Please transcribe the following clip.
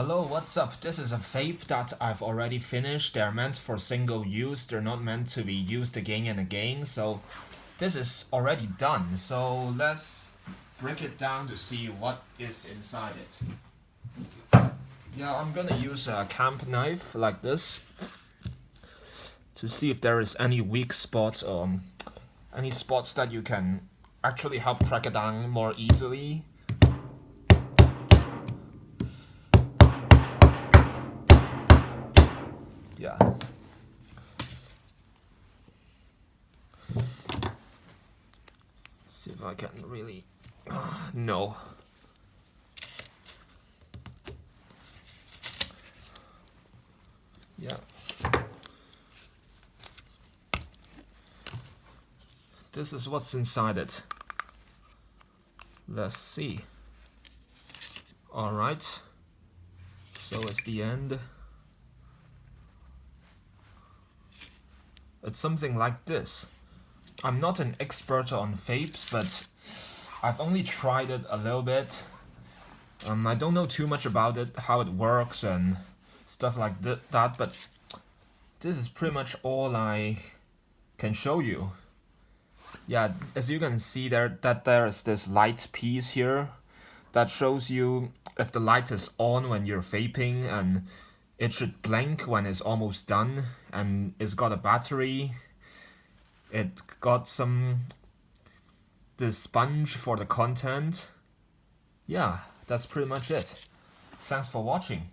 Hello, what's up? This is a vape that I've already finished. They're meant for single use. They're not meant to be used again and again. So this is already done. So let's break it down to see what is inside it. Yeah, I'm gonna use a camp knife like this to see if there is any weak spots or any spots that you can actually help crack it down more easily. Yeah. See if I can really. No. Yeah. This is what's inside it. Let's see. Alright. So it's the end. It's something like this. I'm not an expert on vapes, but I've only tried it a little bit. I don't know too much about it, how it works and stuff like that, but this is pretty much all I can show you. Yeah, as you can see there is this light piece here that shows you if the light is on when you're vaping, and it should blink when it's almost done, and it's got a battery. It got the sponge for the content. Yeah, that's pretty much it. Thanks for watching.